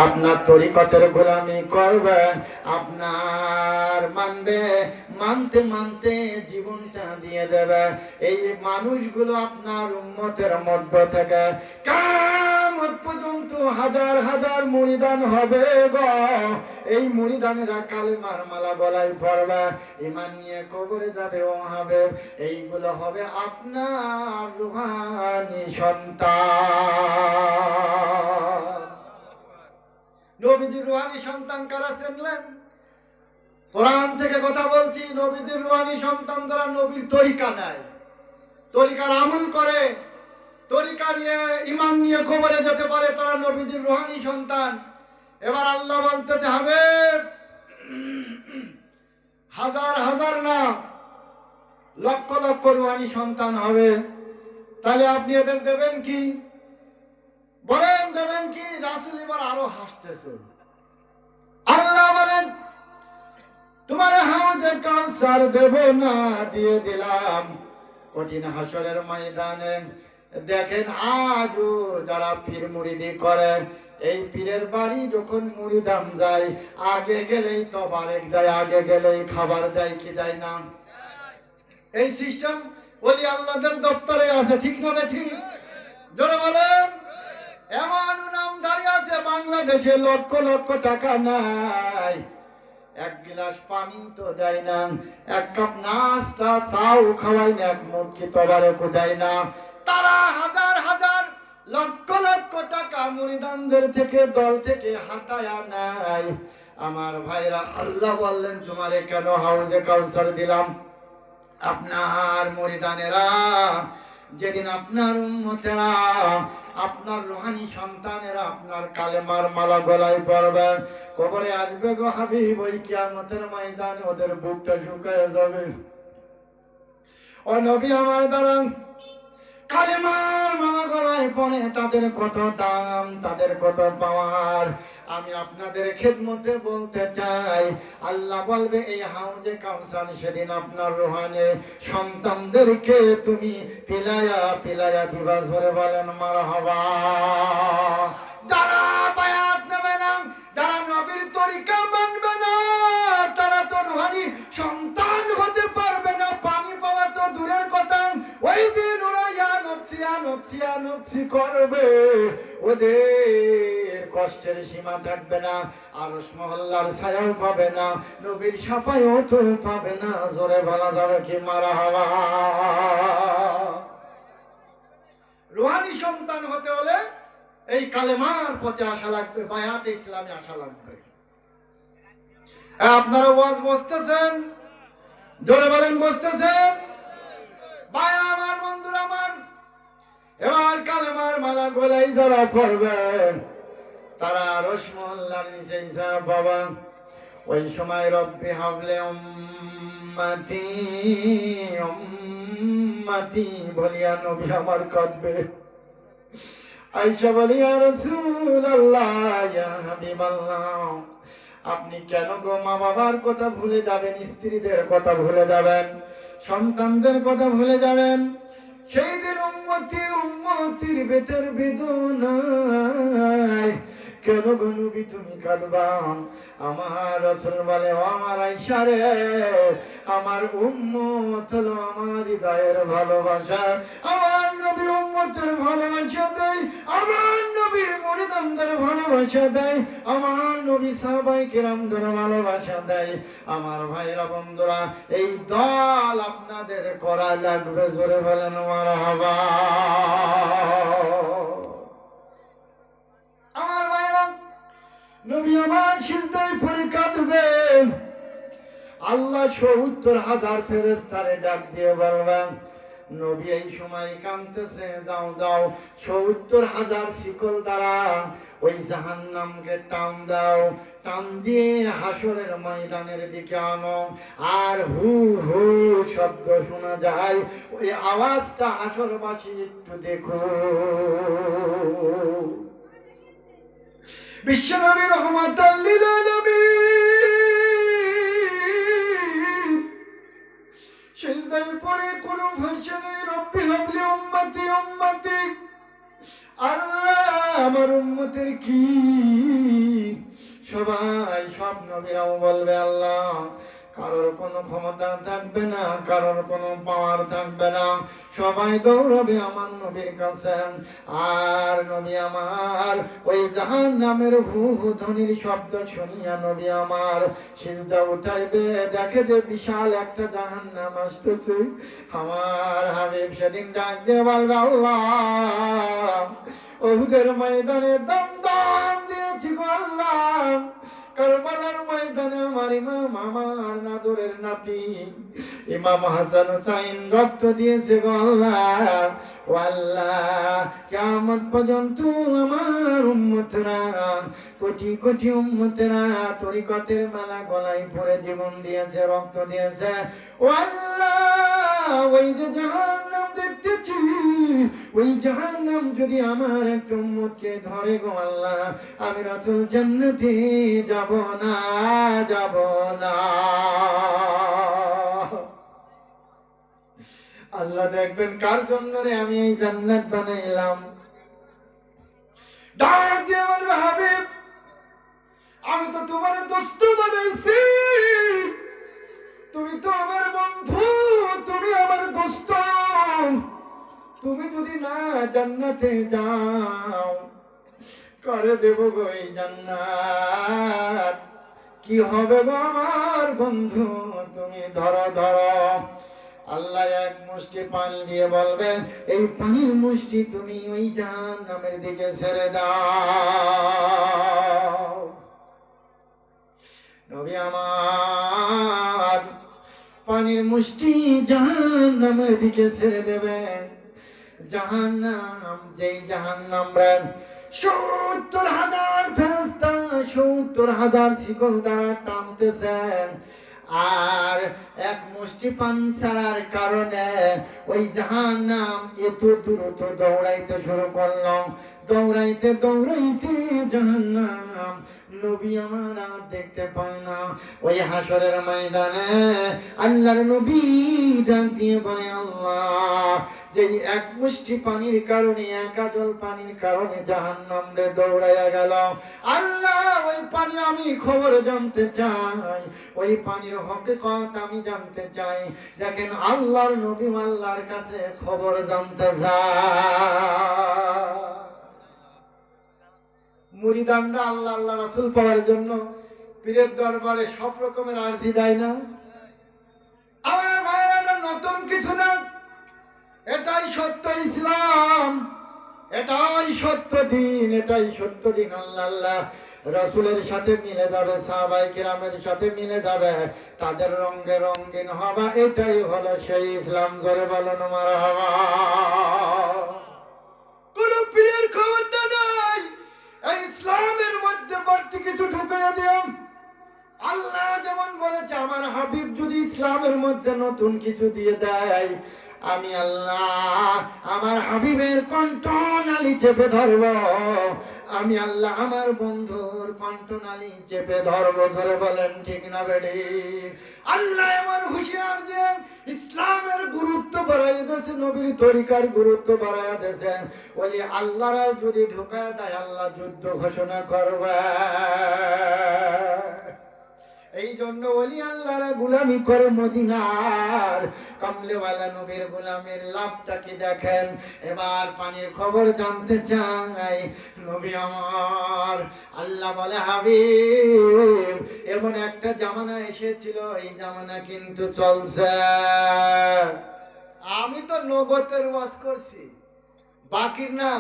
আপনার তরিকতের গোলামি করবে, আপনার মানবে, মানতে মানতে জীবনটা দিয়ে দেবে। এই মানুষগুলো আপনার উম্মতের মধ্য থেকে কিয়ামত পর্যন্ত হাজার হাজার মুরিদান হবে গো। এই মুরিদানেরা কালেমার মালা গলায় পড়বে, ঈমান নিয়ে কবরে যাবে ও হবে। এইগুলো হবে আপনার রূহানি সন্তান। নবীজির রূহানি সন্তান কারা চিনলেন? কোরআন থেকে কথা বলছি। নবীজির রূহানি সন্তান যারা নবীর তরিকা নেয়, তরিকার আমল করে, তরিকা নিয়ে ঈমান নিয়ে কবরে যেতে পারে, তারা নবীজির রূহানি সন্তান। এবার আল্লাহ বলতেছে হবে হাজার হাজার না, লক্ষ লক্ষ রূহানি সন্তান হবে। তাহলে আপনি এদের দেবেন কি? বলেন দেবেন কি? রাসূল এবার আরো হাসতেছে। আল্লাহ বলেন তোমার হাউজে কাউসার দেব না, দিয়ে দিলাম। কঠিন হাসরের ময়দানে দেখেন আজও যারা পীর মুরিদি করে, এই পীরের বাড়ি যখন মুরিদাম যায়, আগে গেলেই তো বারেক দেয়, আগে গেলেই খাবার দেয়, কি দেয় না? এই সিস্টেম ওলি আল্লাহদের দপ্তরে আছে, ঠিক না ঠিক? জোরে বলেন। এমন নামধারী আছে বাংলাদেশে, লক্ষ লক্ষ টাকা নাই, এক গিলাস পানি তো দেয় না, এক কাপ নাস্তা চাও খাওয়াই না, এক মুটকি তবারকও দেয় না। তারা হাজার হাজার লক্ষ লক্ষ টাকা মুরিদানদের থেকে, দল থেকে হাতায়া নাই। আমার ভাইরা, আল্লাহ বললেন তোমারে কেন হাউজে কাউসার দিলাম? আপনার মুরিদানেরা যেদিন, আপনার উম্মতেরা, আপনার রূহানি সন্তানেরা আপনার কালেমার মালা গলায় পড়বে, কবরে আসবে গো হাবিব, ওই কিয়ামতের ময়দানে ওদের বুকটা শুকিয়ে যাবে। ও নবী আমার দাঁড়ান, কালেমার মালা গলায় পড়ে, তাদের কত দাম, তাদের কত পাওয়ার। আমি আপনাদের খেদমতে বলতে চাই, আল্লাহ বলবে এই হাউজে কাউসার সেদিন আপনার রূহানি সন্তানদেরকে তুমি পিলায়া পিলায়া দিবা। জোরে বলেন মারহাবা। যারা বায়াত নেবে না, যারা নবীর তরিকা মানবে না, তারা তো রূহানি সন্তান হতে পারবে না। পানি পাওয়া তো দূরের কথা, ওই দিন ওরা নকশি করবে, ওদের কষ্টের সীমা থাকবে না, আরশ মহল্লার ছায়াও পাবে না, নবীর শাফায়াত পাবে না। জোরে বলা যাবে কি মারহাবা। রূহানি সন্তান হতে হলে এই কালেমার পথে আসা লাগবে, বায়াতে ইসলামে আসা লাগবে। আপনারা ওয়াজ বসতেছেন? জোরে বলেন বসতেছেন? ভাইরা আমার, বন্ধুরা আমার, এবার কালেমার মালা গলায় যারা পড়বেন, তারা আরশ মহল্লার নিচে হিসাব পাবেন। ওই সময় রব্বি হাবলে উম্মতি উম্মতি বলিয়া নবী আমার কাঁদবে। আয়েশা বলি ইয়া রাসূলুল্লাহ, ইয়া হাবিবাল্লাহ, আপনি কেন গো মা বাবার কথা ভুলে যাবেন, স্ত্রীদের কথা ভুলে যাবেন, সন্তানদের কথা ভুলে যাবেন? সেই দিন উম্মতির বেতের বেদনায় কেন গো নবী তুমি কাঁদবা? আমার রাসূল বলে, ও আমার আয়েশা রে, আমার উম্মত হলো আমার হৃদয়ের ভালোবাসা। আমার নবী উম্মতের ভালোবাসা দেয়, আমার নবী মুরিদানদের ভালোবাসা দেয়, আমার নবী সাহাবায়ে কিরামদের ভালোবাসা দেয়। আমার ভাইরা, বন্ধুরা, এই দল আপনাদের করা লাগবে। জোরে বলেন মারহাবা। আমার ভাইরা, নবী আমার সিজদায় পড়ে কাঁদবেন। আল্লাহ ৭০,০০০ ফেরেশতারে ডাক দিয়ে বলবেন, নবী এই সময় কাঁদতেছে, যাও যাও ৭০,০০০ শিকল দ্বারা ওই জাহান্নামকে টান দাও, টান দিয়ে হাসরের ময়দানের দিকে আনো। আর হু হু শব্দ শোনা যায়, ওই আওয়াজটা হাসরবাসী একটু দেখো। বিশ্বনবী রহমাতাল লিল আলামিন সিজদায় পড়ে কোনো ভাষা নেই, রব্বি হাবলি উম্মতি উম্মতি। আল্লাহ আমার উম্মতের কি? সবাই, সব নবীরাও বলবে আল্লাহ, কারোর কোনো ক্ষমতা থাকবে না, কারোর কোনো পাওয়ার থাকবে না, সবাই দৌড়বে আমার নবীর কাছে। আর নবী আমার ওই জাহান্নামের হু হু ধ্বনির শব্দ শুনিয়া নবী আমার সিজদা উঠাইবে, দেখে যে বিশাল একটা জাহান্নাম আসতেছে। আমার হাবিব সেদিন ডাক দিয়ে বলবে আল্লাহ, উহুদের ময়দানে দম দান দিয়েছি গো আল্লাহ, কারবালার ময়দানে আমার ইমাম, আমার নাদরের নাতি ইমাম হাসান হুসাইন রক্ত দিয়েছে গো আল্লাহ। ও আল্লাহ, কিয়ামত পর্যন্ত আমার উম্মতরা, কোটি কোটি উম্মতরা তরিকতের মালা গলায় পরে জীবন দিয়েছে, রক্ত দিয়েছে। ও আল্লাহ, ওই যে জাহান্নাম দেখতেছি, ওই জাহান্নাম যদি আমার একটা উম্মতকে ধরে গো আল্লাহ, আমি রাসূল জান্নাতে যাব না, যাব না। আল্লাহ দেখবেন কার জন্য রে আমি এই জান্নাত বানাইলাম। ডাক দিয়ে বলবে হাবিব, আমি তো তোমার দোস্ত বানাইছি, তুমি তো আমার বন্ধু, তুমি আমার দোস্ত, তুমি যদি না জান্নাতে যাও, করে দেব গো এই জান্নাত। কি হবে গো আমার বন্ধু, তুমি ধরো ধরো। আল্লাহ এক মুষ্টি পানি দিয়ে বলবেন, এই পানির মুষ্টি তুমি ওই জাহান্নামের দিকে ছেড়ে দাও। নবী আমার পানির মুষ্টি জাহান্নামের দিকে ছেড়ে দেবেন। জাহান্নাম, যেই জাহান্নাম রে ৭০,০০০ ফেরেশতা ৭০,০০০ শিকল দ্বারা টানতেছেন, আর এক মুষ্টি পানি ছাড়ার কারণে ওই জাহান্নাম এত দ্রুত দৌড়াইতে শুরু করলো। দৌড়াইতে দৌড়াইতে জাহান্নাম নবী আমার আর দেখতে পায় না। ওই হাসরের ময়দানে আল্লাহর নবী ডাক দিয়ে বলে, আল্লাহ, যে এক মুষ্টি পানির কারণে, এক আঁচল পানির কারণে জাহান্নাম রে দৌড়াইয়া গেল, আল্লাহ ওই পানি আমি খবর জানতে চাই, ওই পানির হকিকত আমি জানতে চাই। দেখেন আল্লাহর নবী আল্লাহর কাছে খবর জানতে চায়। মুরিদানরা আল্লাহ আল্লাহ রাসূল পাওয়ার জন্য পীরের দরবারে সব রকমের আরজি দেয় না? আমার ভাইরা, এটা নতুন কিছু না, এটাই সত্য ইসলাম, এটাই সত্য দিন, এটাই সত্য দিন। আল্লাহ আল্লাহ রাসূলের সাথে মিলে যাবে, সাহাবায়ে কিরামের সাথে মিলে যাবে, তাদের রঙে রঙিন হবা, এটাই হলো সেই ইসলাম। জোরে বলুন মারহাবা। কোন পীরের ক্ষমতা নাই এই ইসলামের মধ্যে বাড়তি কিছু ঢুকাইয়া দিও। আল্লাহ যেমন বলেছে, আমার হাবিব যদি ইসলামের মধ্যে নতুন কিছু দিয়ে দেয়, আমি আল্লাহ আমার হাবিবের কণ্ঠনালী চেপে ধরব, আমি আল্লাহ আমার বন্ধুর কণ্ঠনালী চেপে ধরব। ধরে বলেন ঠিক না বেডি? আল্লাহ এমন হুঁশিয়ার দেন, ইসলামের গুরুত্ব বাড়াইয়া দিয়েছে, নবীর তরিকার গুরুত্ব বাড়াইয়া দিয়েছে। বলি আল্লাহরা যদি ঢুকা দেয়, আল্লাহ যুদ্ধ ঘোষণা করবে। এই জন্য ওলি আল্লাহরা গোলামি করে মদিনার কমলেওয়ালা নবীর গোলামের লাভটা কি দেখেন। এবার পানির খবর জানতে চাই নবী আমার। আল্লাহ বলে, হাবিব, এমন একটা জামানা এসেছিল, এই জামানা কিন্তু চলছে। আমি তো নগদের ওয়াজ করছি, বাকির না।